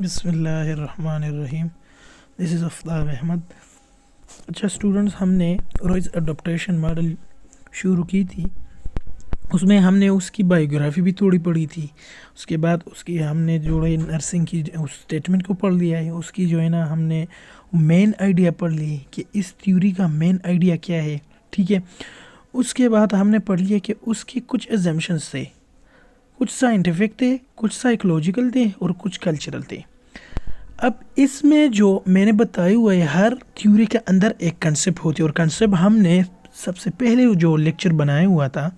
بسم اللہ الرحمن الرحیم. دس از آفتاب احمد. اچھا اسٹوڈنٹس، ہم نے روئز اڈاپٹیشن ماڈل شروع کی تھی. اس میں ہم نے اس کی بایوگرافی بھی تھوڑی پڑھی تھی. اس کے بعد اس کی ہم نے جو ہے نرسنگ کی اس اسٹیٹمنٹ کو پڑھ لیا ہے. اس کی جو ہے نا ہم نے مین آئیڈیا پڑھ لی کہ اس تھیوری کا مین آئیڈیا کیا ہے. ٹھیک ہے. اس کے بعد ہم نے پڑھ لیا کہ اس کی کچھ ایگزامشنس تھے، کچھ سائنٹیفک تھے، کچھ سائیکولوجیکل تھے اور کچھ کلچرل تھے. اب اس میں جو میں نے بتایا ہوا ہے، ہر تھیوری کے اندر ایک کنسیپٹ ہوتی ہے، اور کنسیپٹ ہم نے سب سے پہلے جو لیکچر بنایا ہوا تھا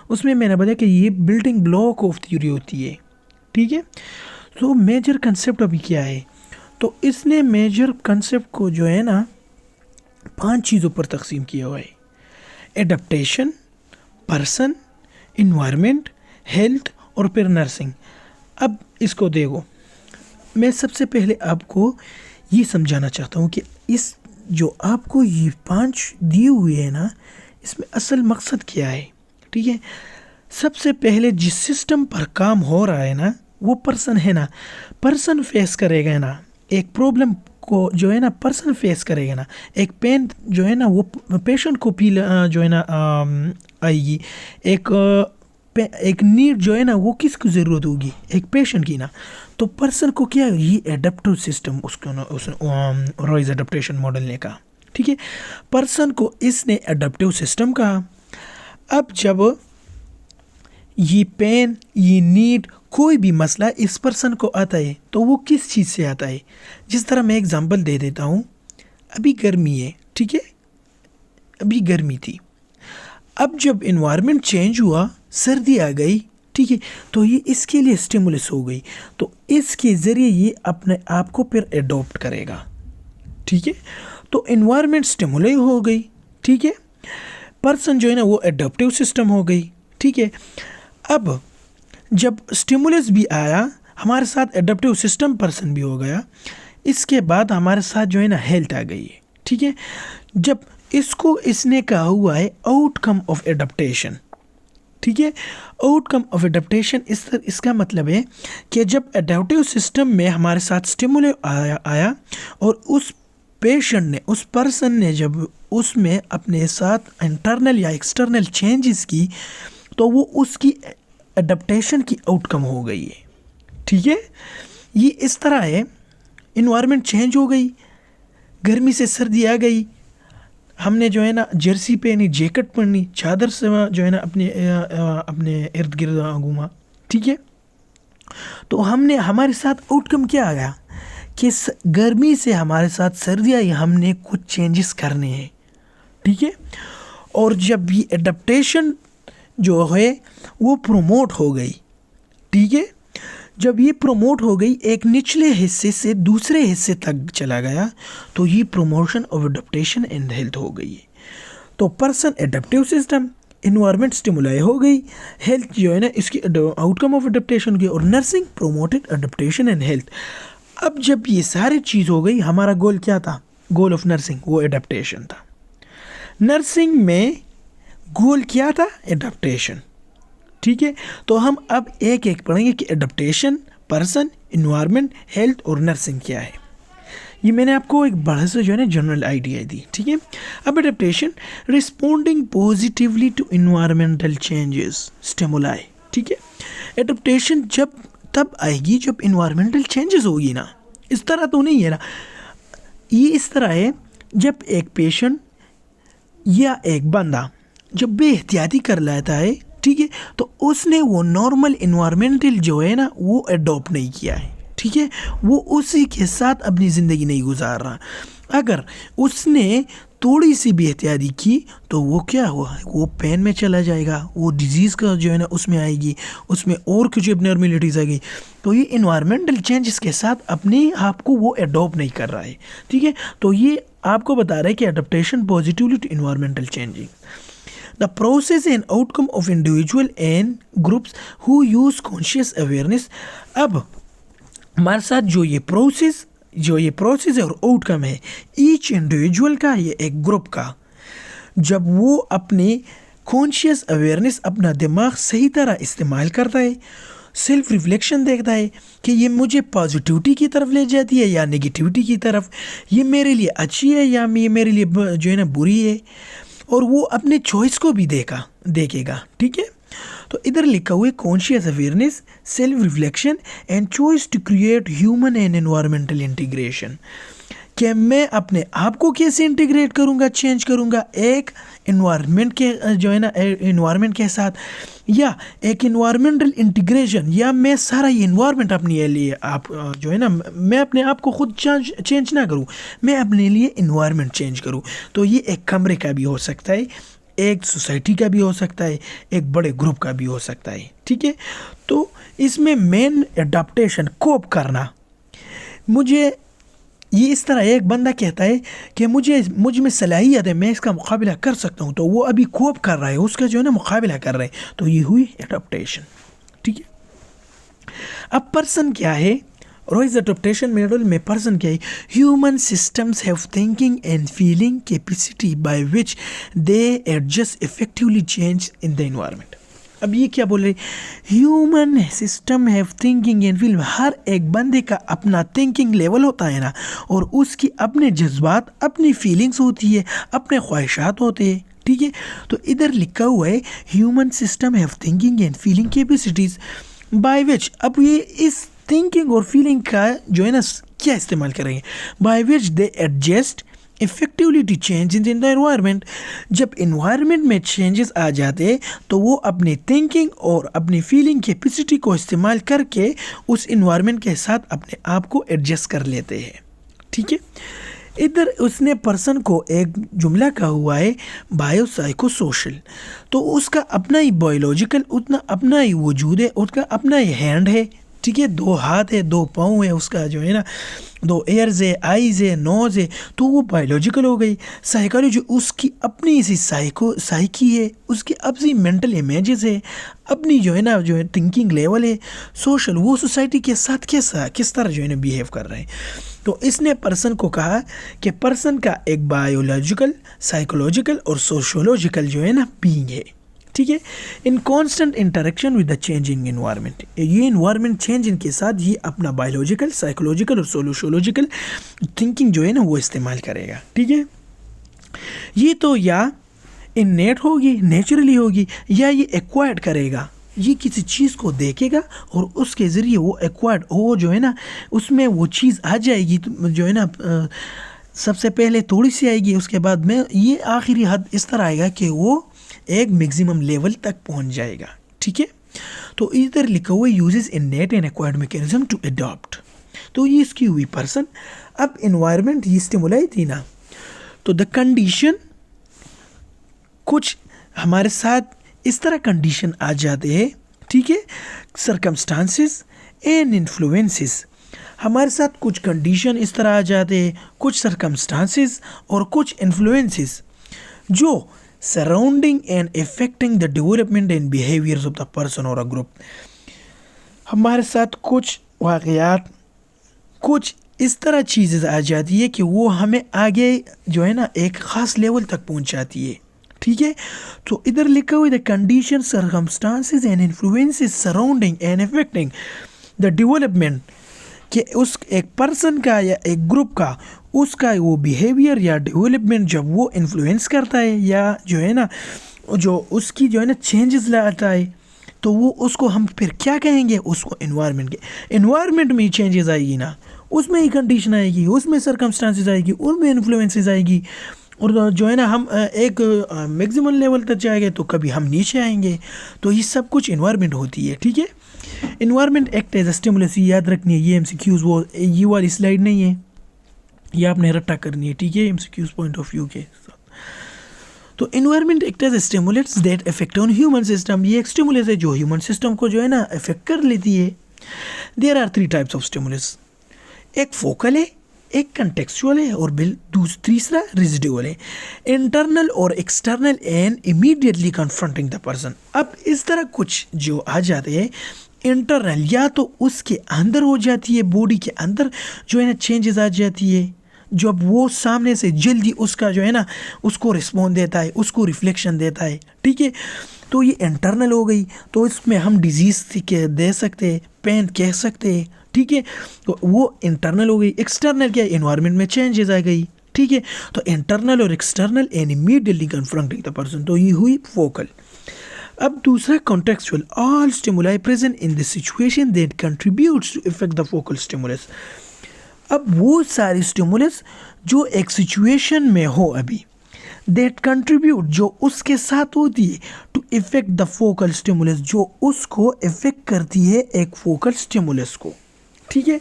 اس میں نے بتایا کہ یہ بلڈنگ بلاک آف تھیوری ہوتی ہے. ٹھیک ہے. تو میجر کنسیپٹ ابھی کیا ہے؟ تو اس نے میجر کنسیپٹ کو جو ہے نا 5 چیزوں پر تقسیم کیا ہوا ہے: ایڈپٹیشن، پرسن، انوائرمنٹ، ہیلتھ اور پھر نرسنگ. اب اس کو دیکھو، میں سب سے پہلے آپ کو یہ سمجھانا چاہتا ہوں کہ اس جو آپ کو یہ 5 دیے ہوئے ہیں نا، اس میں اصل مقصد کیا ہے. ٹھیک ہے. سب سے پہلے جس سسٹم پر کام ہو رہا ہے نا وہ پرسن ہے نا. پرسن فیس کرے گا نا ایک پرابلم کو، جو ہے نا پرسن فیس کرے گا نا ایک پین، جو ہے نا وہ پیشنٹ کو جو ہے نا آئے گی. ایک نیڈ جو ہے نا وہ کس کو ضرورت ہوگی؟ ایک پیشنٹ کی نا. تو پرسن کو کیا، یہ ایڈپٹیو سسٹم اس کو روئز ایڈپٹیشن ماڈل نے کہا. ٹھیک ہے. پرسن کو اس نے ایڈپٹیو سسٹم کہا. اب جب یہ پین، یہ نیڈ، کوئی بھی مسئلہ اس پرسن کو آتا ہے تو وہ کس چیز سے آتا ہے؟ جس طرح میں ایگزامپل دے دیتا ہوں. ابھی گرمی ہے. ٹھیک ہے. ابھی گرمی تھی. اب جب انوائرمنٹ چینج ہوا، سردی آ گئی. ٹھیک ہے. تو یہ اس کے لیے اسٹیمولس ہو گئی، تو اس کے ذریعے یہ اپنے آپ کو پھر ایڈاپٹ کرے گا. ٹھیک ہے. تو انوائرمنٹ اسٹیمولی ہو گئی. ٹھیک ہے. پرسن جو ہے نا وہ ایڈپٹیو سسٹم ہو گئی. ٹھیک ہے. اب جب اسٹیمولس بھی آیا، ہمارے ساتھ ایڈپٹیو سسٹم پرسن بھی ہو گیا. اس کے بعد ہمارے ساتھ جو ہے نا ہیلتھ آ گئی ہے. ٹھیک ہے. جب اس نے کہا ہوا ہے آؤٹ کم آف ایڈپٹیشن. ٹھیک ہے. آؤٹ کم آف ایڈپٹیشن اس کا مطلب ہے کہ جب ایڈپٹیو سسٹم میں ہمارے ساتھ اسٹیمولے آیا اور اس پیشنٹ نے، اس پرسن نے جب اس میں اپنے ساتھ انٹرنل یا ایکسٹرنل چینجز کی، تو وہ اس کی ایڈپٹیشن کی آؤٹ کم ہو گئی ہے. ٹھیک ہے. یہ اس طرح ہے، انوائرمنٹ چینج ہو گئی، گرمی سے سردی آ گئی، ہم نے جو ہے نا جرسی پہنی، جیکٹ پہنی، چادر سے جو ہے نا اپنے ارد گرد گھوما. ٹھیک ہے. تو ہمارے ساتھ آؤٹ کم کیا آ گیا کہ گرمی سے ہمارے ساتھ سردی آئی، ہم نے کچھ چینجز کرنے ہیں. ٹھیک ہے. اور جب یہ ایڈپٹیشن جو ہے وہ پروموٹ ہو گئی. ٹھیک ہے. جب یہ پروموٹ ہو گئی، ایک نچلے حصے سے دوسرے حصے تک چلا گیا، تو یہ promotion of adaptation and health ہو گئی. تو person adaptive system, environment stimuli ہو گئی، ہیلتھ جو ہے نا اس کی آؤٹ کم آف ایڈپٹیشن کی، اور nursing promoted adaptation and health. اب جب یہ ساری چیز ہو گئی، ہمارا گول کیا تھا؟ گول آف نرسنگ وہ ایڈپٹیشن تھا. نرسنگ میں گول کیا تھا؟ ایڈپٹیشن. ٹھیک ہے. تو ہم اب ایک ایک پڑھیں گے کہ ایڈپٹیشن، پرسن، انوائرمنٹ، ہیلتھ اور نرسنگ کیا ہے. یہ میں نے آپ کو ایک بڑا سا جو ہے نا جنرل آئیڈیا دی. ٹھیک ہے. اب adaptation, responding positively to environmental changes, stimuli. ٹھیک ہے. ایڈپٹیشن تب آئے گی جب انوائرمنٹل چینجز ہوگی نا. اس طرح تو نہیں ہے نا. یہ اس طرح ہے، جب ایک پیشنٹ یا ایک بندہ جب بے احتیاطی کر لیتا ہے، ٹھیک ہے، تو اس نے وہ نارمل انوائرمنٹل جو ہے نا وہ ایڈاپٹ نہیں کیا ہے. ٹھیک ہے. وہ اسی کے ساتھ اپنی زندگی نہیں گزار رہا. اگر اس نے تھوڑی سی بھی احتیاطی کی تو وہ کیا ہوا، وہ پین میں چلا جائے گا، وہ ڈیزیز کا جو ہے نا اس میں آئے گی، اس میں اور کچھ ابنارملٹیز آئے گی. تو یہ انوائرمنٹل چینجز کے ساتھ اپنے آپ کو وہ ایڈاپٹ نہیں کر رہا ہے. ٹھیک ہے. تو یہ آپ کو بتا رہا ہے کہ adaptation positively to environmental changing. The process and outcome of individual and groups who use conscious awareness. اب ہمارے ساتھ جو یہ پروسیس ہے اور آؤٹ کم ہے، ایچ انڈیویجول کا یا ایک گروپ کا، جب وہ اپنے کانشیس اویئرنیس، اپنا دماغ صحیح طرح استعمال کرتا ہے، سیلف ریفلیکشن دیکھتا ہے کہ یہ مجھے پازیٹیوٹی کی طرف لے جاتی ہے یا نگیٹیوٹی کی طرف، یہ میرے لیے اچھی ہے یا یہ میرے لیے جو ہے نا بری ہے، اور وہ اپنے چوائس کو بھی دیکھے گا. ٹھیک ہے، تو ادھر لکھا ہوا ہے conscious awareness, self reflection and choice to create human and environmental integration, کہ میں اپنے آپ کو کیسے انٹیگریٹ کروں گا، چینج کروں گا ایک انوائرمنٹ کے جو ہے نا انوائرمنٹ کے ساتھ، یا ایک انوائرمنٹل انٹیگریشن، یا میں سارا یہ انوائرمنٹ اپنے لیے آپ جو ہے نا میں اپنے آپ کو خود چینج نہ کروں، میں اپنے لیے انوائرمنٹ چینج کروں. تو یہ ایک کمرے کا بھی ہو سکتا ہے، ایک سوسائٹی کا بھی ہو سکتا ہے، ایک بڑے گروپ کا بھی ہو سکتا ہے. ٹھیک ہے، تو اس میں مین اڈاپٹیشن کوپ کرنا. مجھے یہ اس طرح ایک بندہ کہتا ہے کہ مجھ میں صلاحیت ہے، میں اس کا مقابلہ کر سکتا ہوں، تو وہ ابھی کوپ کر رہا ہے، اس کا جو ہے نا مقابلہ کر رہا ہے، تو یہ ہوئی اڈاپٹیشن. ٹھیک ہے، اب پرسن کیا ہے؟ روئز اڈاپٹیشن ماڈل میں پرسن کیا ہے؟ Human systems have thinking and feeling capacity by which they adjust effectively change in the environment. اب یہ کیا بول رہے؟ Human system have thinking and feeling, ہر ایک بندے کا اپنا تھنکنگ لیول ہوتا ہے نا، اور اس کی اپنے جذبات، اپنی فیلنگس ہوتی ہے، اپنے خواہشات ہوتے ہیں. ٹھیک ہے، تو ادھر لکھا ہوا ہے human system have thinking and feeling capacities by which. اب یہ اس تھنکنگ اور فیلنگ کا جو ہے نا کیا استعمال کریں گے؟ By which they adjust effectively to changes in the environment. جب انوائرمنٹ میں چینجز آ جاتے تو وہ اپنی تھنکنگ اور اپنی فیلنگ کیپیسٹی کو استعمال کر کے اس انوائرمنٹ کے ساتھ اپنے آپ کو ایڈجسٹ کر لیتے ہیں. ٹھیک ہے، ادھر اس نے پرسن کو ایک جملہ کہا ہوا ہے بایو سائیکو سوشل. تو اس کا اپنا ہی بایولوجیکل، اتنا اپنا ہی وجود ہے، اس کا اپنا ہی ہینڈ ہے. ٹھیک ہے، 2 ہاتھ ہے، 2 پاؤں ہے، اس کا جو ہے نا 2 ایئرز ہے، آئیز ہے، نوز ہے، تو وہ بایولوجیکل ہو گئی. سائیکالوجی اس کی اپنی سی سائیکی ہے، اس کی اپنی مینٹل امیجز ہے، اپنی جو ہے نا جو ہے تھنکنگ لیول ہے. سوشل، وہ سوسائٹی کے ساتھ کس طرح جو ہے نا بیہیو کر رہے ہیں. تو اس نے پرسن کو کہا کہ پرسن کا ایک بایولوجیکل، سائیکولوجیکل اور سوشولوجیکل جو ہے نا بینگ ہے. ٹھیک ہے، ان constant interaction with the changing environment. یہ انوائرمنٹ چینجنگ کے ساتھ یہ اپنا بایولوجیکل، سائیکولوجیکل اور سوشولوجیکل تھنکنگ جو ہے نا وہ استعمال کرے گا. ٹھیک ہے، یہ تو یا انیٹ ہوگی، نیچرلی ہوگی، یا یہ ایکوائرڈ کرے گا. یہ کسی چیز کو دیکھے گا اور اس کے ذریعے وہ ایکوائرڈ، وہ جو ہے نا اس میں وہ چیز آ جائے گی، جو ہے نا سب سے پہلے تھوڑی سی آئے گی، اس کے بعد میں یہ آخری حد اس طرح آئے گا کہ وہ ایک میگزیمم لیول تک پہنچ جائے گا. ٹھیک ہے، تو ادھر لکھا ہوا uses innate and acquired mechanism to adapt. تو یہ اس کی ہوئی پرسن. اب انوائرمنٹ یہ اسٹیمولائی تھی نا، تو دا کنڈیشن، کچھ ہمارے ساتھ اس طرح کنڈیشن آ جاتے ہیں. ٹھیک ہے، سرکمسٹانسز اینڈ انفلوئنسز، ہمارے ساتھ کچھ کنڈیشن اس طرح آ جاتے ہیں، کچھ سرکمسٹانسز اور کچھ انفلوئنسز جو surrounding and affecting the development and behaviours of the person اور گروپ. ہمارے ساتھ کچھ واقعات، کچھ اس طرح چیزیں آ جاتی ہے کہ وہ ہمیں آگے جو ہے نا ایک خاص لیول تک پہنچاتی ہے. ٹھیک ہے، تو ادھر لکھا ہوئی the condition, circumstances and influences surrounding and affecting the development, کہ اس ایک پرسن کا یا ایک گروپ کا، اس کا وہ بیہیویئر یا ڈیولپمنٹ جب وہ انفلوئنس کرتا ہے یا جو ہے نا جو اس کی جو ہے نا چینجز لاتا ہے، تو وہ اس کو ہم پھر کیا کہیں گے؟ اس کو انوائرمنٹ میں ہی چینجز آئے گی نا، اس میں ہی کنڈیشن آئے گی، اس میں سرکمسٹانسز آئے گی، ان میں انفلوئنسز آئے گی، اور جو ہے نا ہم ایک میگزیمم لیول تک جائیں گے تو کبھی ہم نیچے آئیں گے. تو یہ سب کچھ انوائرمنٹ ہوتی ہے. ٹھیک ہے، environment act as a stimulus, یاد رکھنی ہے. یہ ایم سی کیوز وہ یہ والی سلائڈ نہیں ہے، یہ آپ نے رٹا کرنی ہے. ٹھیک ہے، ایم سی کیوز پوائنٹ آف ویو کے ساتھ. تو environment act as a stimulus that affect on human system, یہ ایک اسٹیمولس ہے جو ہیومن سسٹم کو جو ہے نا افیکٹ کر لیتی ہے. There are 3 types of stimulus, ایک فوکل ہے، ایک کنٹیکسچول ہے، اور تیسرا ریزیڈیول ہے. انٹرنل اور external and immediately confronting the person. اب اس طرح کچھ جو آ جاتے ہیں انٹرنل، یا تو اس کے اندر ہو جاتی ہے، باڈی کے اندر جو ہے نا چینجز آ جاتی ہے، جب وہ سامنے سے جلدی اس کا جو ہے نا اس کو رسپونس دیتا ہے، اس کو ریفلیکشن دیتا ہے. ٹھیک ہے، تو یہ انٹرنل ہو گئی، تو اس میں ہم ڈیزیز دے سکتے، پین کہہ سکتے، ٹھیک ہے. تو وہ انٹرنل ہو گئی. ایکسٹرنل کیا ہے؟ انوائرمنٹ میں چینجز آ گئی، ٹھیک ہے. تو انٹرنل اور external and immediately confronting the person, تو یہ ہوئی فوکل. اب دوسرا contextual, all stimuli present in this situation that contributes to affect the focal stimulus. اب وہ ساری اسٹیمولس جو ایک سچویشن میں ہو ابھی، دیٹ کنٹریبیوٹ جو اس کے ساتھ ہوتی ہے، to affect the focal stimulus جو اس کو افیکٹ کرتی ہے ایک فوکل اسٹیمولس کو، ٹھیک ہے.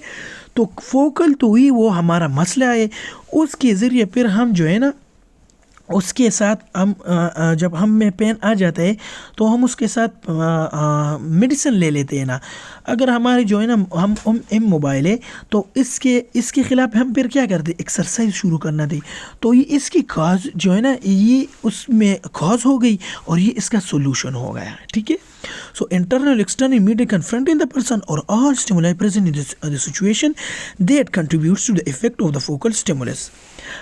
تو فوکل تو ہی وہ ہمارا مسئلہ ہے، اس کے ذریعے پھر ہم جو ہے نا اس کے ساتھ ہم جب ہم میں پین آ جاتا ہے تو ہم اس کے ساتھ میڈیسن لے لیتے ہیں نا. اگر ہماری جو ہے نا ہم موبائل ہے تو اس کے خلاف ہم پھر کیا کرتے، ایکسرسائز شروع کرنا تھی. تو یہ اس کی کاز جو ہے نا یہ اس میں کاز ہو گئی اور یہ اس کا سولوشن ہو گیا، ٹھیک ہے. So internal external immediate confronting the person or all stimuli present in the situation that contributes to the effect of the focal stimulus.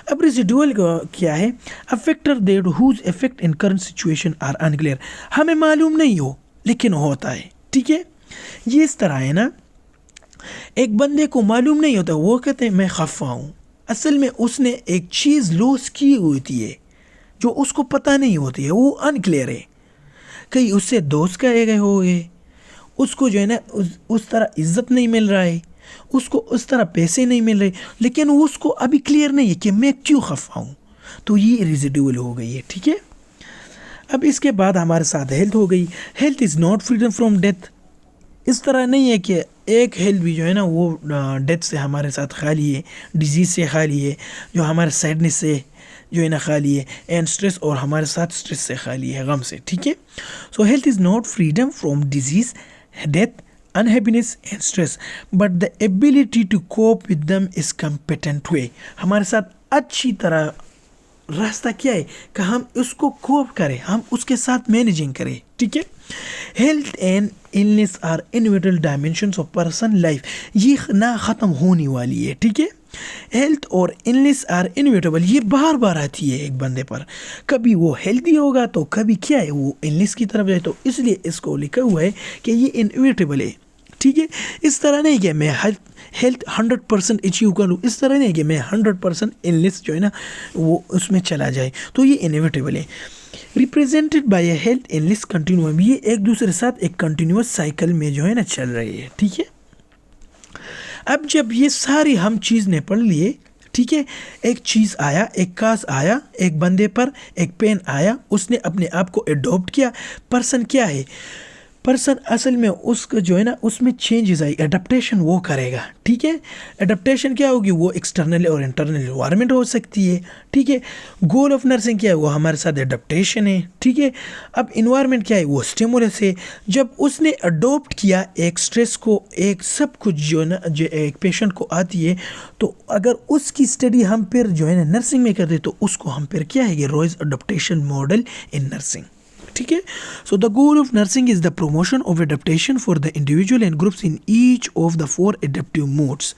اب ریزیڈول کیا ہے؟ افیکٹر that whose effect in current situation are unclear. ہمیں معلوم نہیں ہو لیکن ہوتا ہے، ٹھیک ہے. یہ اس طرح ہے نا، ایک بندے کو معلوم نہیں ہوتا، وہ کہتے ہیں میں خفا ہوں، اصل میں اس نے ایک چیز لوس کی ہوتی ہے جو اس کو پتہ نہیں ہوتی ہے، وہ انکلیئر ہے. کہیں اس سے دوست کہے گئے ہو گئے، اس کو جو ہے نا اس طرح عزت نہیں مل رہا ہے، اس کو اس طرح پیسے نہیں مل رہے، لیکن اس کو ابھی کلیئر نہیں ہے کہ میں کیوں خفا ہوں. تو یہ ریزیڈول ہو گئی ہے، ٹھیک ہے. اب اس کے بعد ہمارے ساتھ ہیلتھ ہو گئی. Health is not freedom from death. اس طرح نہیں ہے کہ ایک ہیلتھ بھی جو ہے نا وہ ڈیتھ سے ہمارے ساتھ خالی ہے، ڈیزیز سے خالی ہے، جو ہمارے سیڈنس سے جو ہے نا خالی ہے، اینڈ اسٹریس، اور ہمارے ساتھ اسٹریس سے خالی ہے، غم سے، ٹھیک ہے. So health is not freedom from disease, death, unhappiness and stress but the ability to cope with them is competent way. ہمارے ساتھ اچھی طرح راستہ کیا ہے کہ ہم اس کو کوپ کریں، ہم اس کے ساتھ مینیجنگ کریں، ٹھیک ہے. Health and illness are inevitable dimensions of person life. یہ نہ ختم ہونے والی ہے، ٹھیک ہے. ہیلتھ اور illness are inevitable، یہ بار بار آتی ہے ایک بندے پر. کبھی وہ ہیلتھی ہوگا تو کبھی کیا ہے وہ illness کی طرف جائے، تو اس لیے اس کو لکھا ہوا ہے کہ یہ inevitable ہے، ٹھیک ہے. اس طرح نہیں کہ میں ہیلتھ 100% اچیو کر لوں، اس طرح نہیں کہ میں 100% illness جو ہے نا وہ اس میں چلا جائے. تو یہ inevitable ہے. Represented by a health illness continuum, یہ ایک دوسرے ساتھ ایک کنٹینیوس سائیکل میں جو ہے نا چل رہی ہے، ٹھیک ہے. اب جب یہ ساری ہم چیز نے پڑھ لیے، ٹھیک ہے، ایک چیز آیا، ایک کاز آیا، ایک بندے پر ایک پین آیا، اس نے اپنے آپ کو ایڈاپٹ کیا. پرسن کیا ہے؟ پرسن اصل میں اس کا جو ہے نا اس میں چینجز آئی، ایڈپٹیشن وہ کرے گا، ٹھیک ہے. ایڈپٹیشن کیا ہوگی؟ وہ ایکسٹرنل اور انٹرنل انوائرمنٹ ہو سکتی ہے، ٹھیک ہے. گول آف نرسنگ کیا ہے؟ وہ ہمارے ساتھ ایڈپٹیشن ہے، ٹھیک ہے. اب انوائرمنٹ کیا ہے؟ وہ اسٹیمولس ہے. جب اس نے اڈاپٹ کیا ایک اسٹریس کو، ایک سب کچھ جو ہے نا جو ایک پیشنٹ کو آتی ہے، تو اگر اس کی اسٹڈی ہم پھر جو ہے نا نرسنگ میں کرتے تو اس کو ہم پھر کیا ہے یہ رویز اڈپٹیشن ماڈل ان نرسنگ، ٹھیک ہے. So the goal of nursing is the promotion of adaptation for the individual and groups in each of the 4 adaptive modes.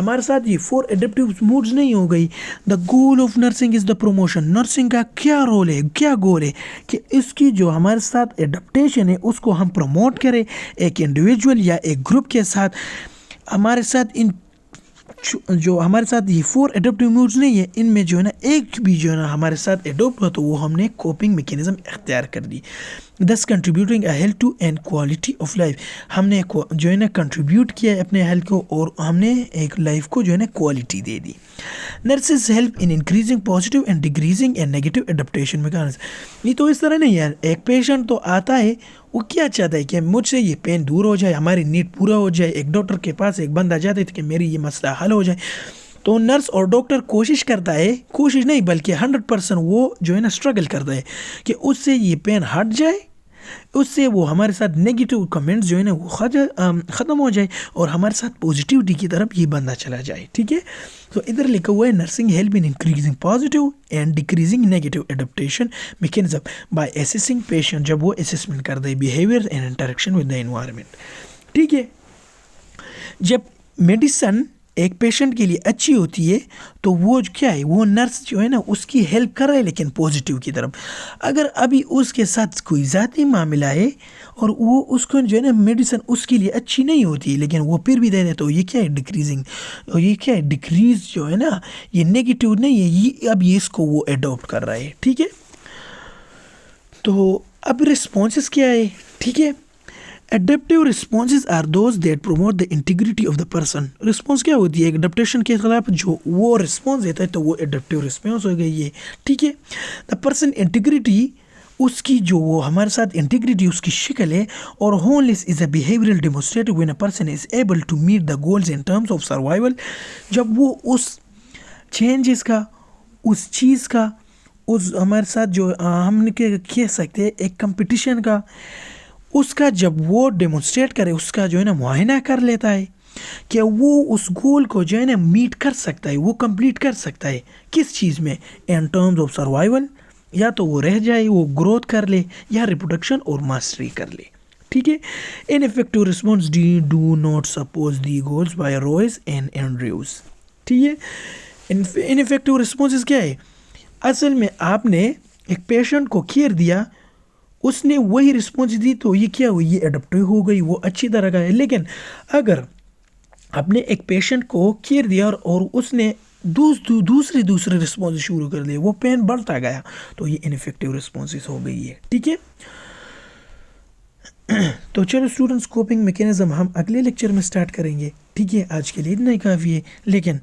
ہمارے ساتھ یہ 4 ایڈپٹیو موڈس نہیں ہو گئی. The goal of nursing is the promotion. Nursing کا کیا role ہے، کیا گول ہے کہ اس کی جو ہمارے ساتھ ایڈپٹیشن ہے اس کو ہم پروموٹ کریں ایک انڈیویجول یا ایک گروپ کے ساتھ. ہمارے ساتھ ان جو ہمارے ساتھ یہ 4 ایڈپٹیو موڈز نہیں ہے، ان میں جو ہے نا ایک بھی جو ہے نا ہمارے ساتھ ایڈوپٹ ہوا تو وہ ہم نے کوپنگ میکینزم اختیار کر دی. This contributing a health to and quality of life. ہم نے جو ہے نا کنٹریبیوٹ کیا ہے اپنے ہیلتھ کو، اور ہم نے ایک لائف کو جو ہے نا quality they the. Nurses help in increasing positive and decreasing and negative adaptation mechanism. یہ تو اس طرح نہیں یار، ایک پیشنٹ تو آتا ہے وہ کیا چاہتا ہے کہ مجھ سے یہ پین دور ہو جائے، ہماری نیڈ پورا ہو جائے. ایک ڈاکٹر کے پاس ایک بندہ جاتا ہے کہ میری یہ مسئلہ حل ہو جائے، تو نرس اور ڈاکٹر کوشش کرتا ہے، کوشش نہیں بلکہ 100% وہ جو ہے نا اسٹرگل کرتا ہے کہ اس سے یہ پین ہٹ جائے، اس سے وہ ہمارے ساتھ نیگیٹو کمنٹس جو ہے نا وہ ختم ہو جائے اور ہمارے ساتھ پازیٹیوٹی کی طرف یہ بندہ چلا جائے، ٹھیک ہے. تو ادھر لکھا ہوا ہے nursing help in increasing positive and decreasing negative adaptation mechanism by assessing patient. جب وہ اسیسمنٹ کرتا ہے behaviour and interaction with the environment, ٹھیک ہے. جب میڈیسن ایک پیشنٹ کے لیے اچھی ہوتی ہے تو وہ کیا ہے، وہ نرس جو ہے نا اس کی ہیلپ کر رہا ہے لیکن پازیٹیو کی طرف. اگر ابھی اس کے ساتھ کوئی ذاتی معاملہ ہے اور وہ اس کو جو ہے نا میڈیسن اس کے لیے اچھی نہیں ہوتی لیکن وہ پھر بھی دے دے، تو یہ کیا ہے ڈکریزنگ، اور یہ کیا ہے ڈکریز جو ہے نا، یہ نیگیٹیو نہیں ہے، یہ اب یہ اس کو وہ اڈاپٹ کر رہا ہے. ٹھیک ہے، تو اب رسپانسز کیا ہے. ٹھیک ہے، Adaptive responses are those that promote the integrity of the person. Response کیا ہوتی ہے؟ ایک اڈپٹیشن کے خلاف جو وہ رسپانس دیتا ہے تو وہ اڈپٹیو رسپانس ہو گئی ہے. ٹھیک ہے، دا پرسن انٹیگریٹی، اس کی جو وہ ہمارے ساتھ انٹیگریٹی اس کی شکل ہے، اور ہونلیس is a behavioural demonstrative when a person is able to meet the goals in terms of survival. جب وہ اس چینجز کا، اس چیز کا، اس ہمارے ساتھ جو ہم نے کہہ سکتے ہیں ایک کمپٹیشن کا، اس کا جب وہ ڈیمونسٹریٹ کرے، اس کا جو ہے نا معائنہ کر لیتا ہے کہ وہ اس گول کو جو ہے نا میٹ کر سکتا ہے، وہ کمپلیٹ کر سکتا ہے. کس چیز میں؟ ان ٹرمز آف سروائیول، یا تو وہ رہ جائے، وہ گروتھ کر لے، یا ریپروڈکشن اور ماسٹری کر لے. ٹھیک ہے، ineffective response do not support the goals by Roy's and Andrews. ٹھیک ہے، ان افیکٹو رسپانسز کیا ہے؟ اصل میں آپ نے ایک پیشنٹ کو کیئر دیا، اس نے وہی رسپانس دی تو یہ کیا ہوئی؟ یہ اڈپٹیو ہو گئی، وہ اچھی طرح کا ہے. لیکن اگر آپ نے ایک پیشنٹ کو کیئر دیا اور اس نے دوسرے رسپانس شروع کر دیے، وہ پین بڑھتا گیا، تو یہ انفیکٹیو رسپانسز ہو گئی ہے. ٹھیک ہے، تو چلو اسٹوڈنٹس، کوپنگ میکینزم ہم اگلے لیکچر میں سٹارٹ کریں گے. ٹھیک ہے، آج کے لیے اتنا ہی کافی ہے، لیکن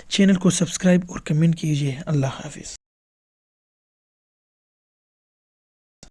چینل کو سبسکرائب اور کمنٹ کیجیے. اللہ حافظ.